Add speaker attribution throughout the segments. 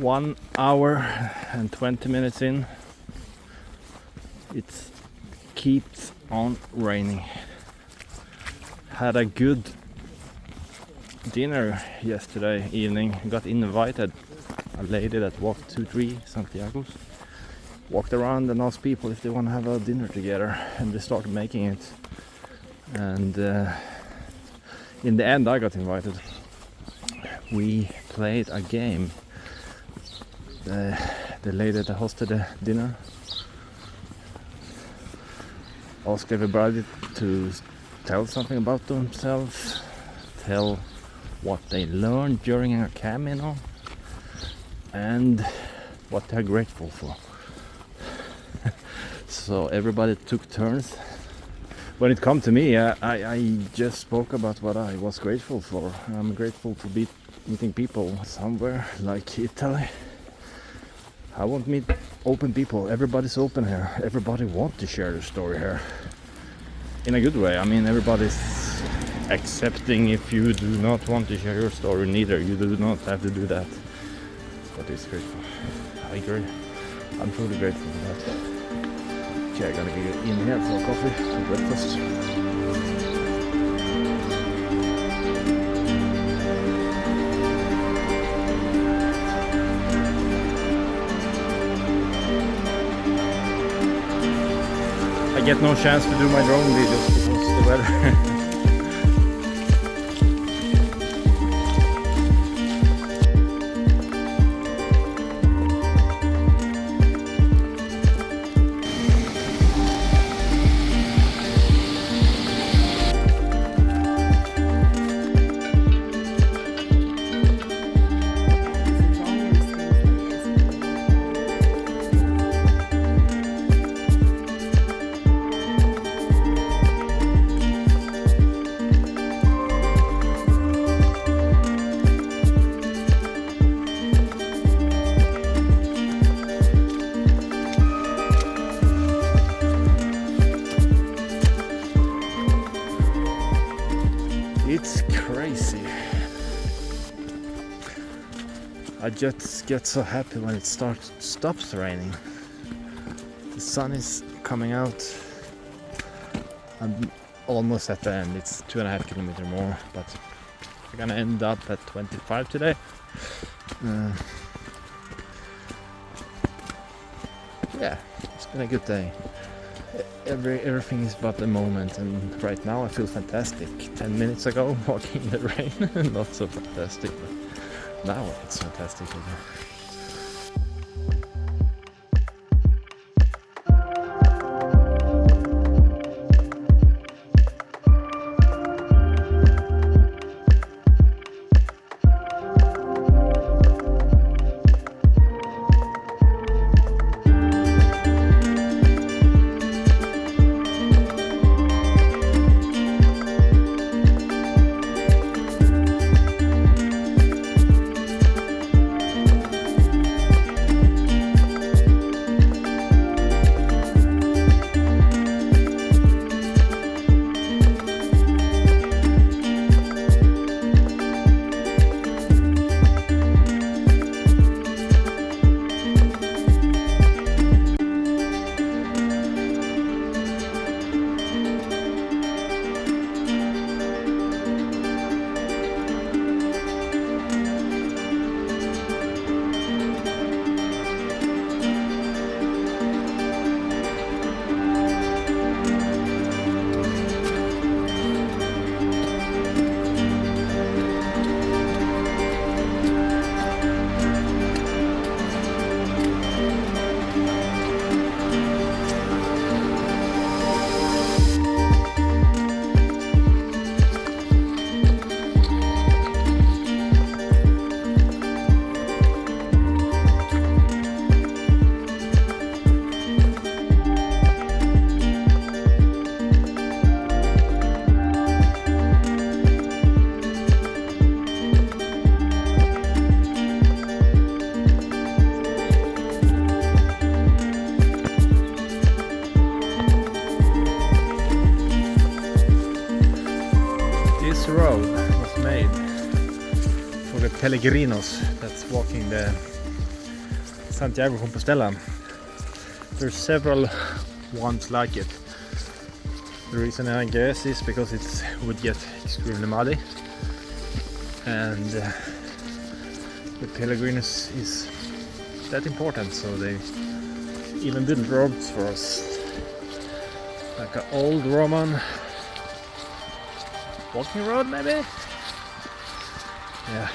Speaker 1: 1 hour and 20 minutes in, it keeps on raining. Had a good dinner yesterday evening. Got invited. A lady that walked 2-3 Santiago's walked around and asked people if they want to have a dinner together, and they started making it. And in the end I got invited. We played a game. The lady that hosted the dinner asked everybody to tell something about themselves, tell what they learned during a Camino, and what they're grateful for. So everybody took turns. When it come to me, I just spoke about what I was grateful for. I'm grateful to be meeting people somewhere like Italy. I want to meet open people. Everybody's open here. Everybody wants to share their story here. In a good way. I mean, everybody's accepting if you do not want to share your story, neither. You do not have to do that. But it's grateful. I agree. I'm truly grateful for that. Okay, I'm gonna get in here for coffee and breakfast. I get no chance to do my drone videos because of the weather. It's crazy. I just get so happy when it stops raining. The sun is coming out. I'm almost at the end. It's 2.5 kilometers more, but we're gonna end up at 25 today. Yeah, it's been a good day. Everything is but a moment, and right now I feel fantastic. 10 minutes ago, walking in the rain, not so fantastic, but now it's fantastic again. Pellegrinos that's walking the Santiago de Compostela. There's several ones like it. The reason I guess is because it would get extremely muddy, and the pilgrimage is that important, so they even built roads for us, like an old Roman walking road, maybe. Yeah.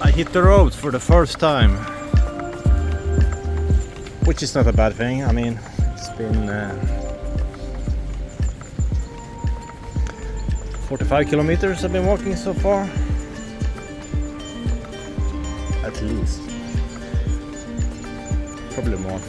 Speaker 1: I hit the road for the first time, which is not a bad thing. I mean, it's been 45 kilometers I've been walking so far, at least, probably more.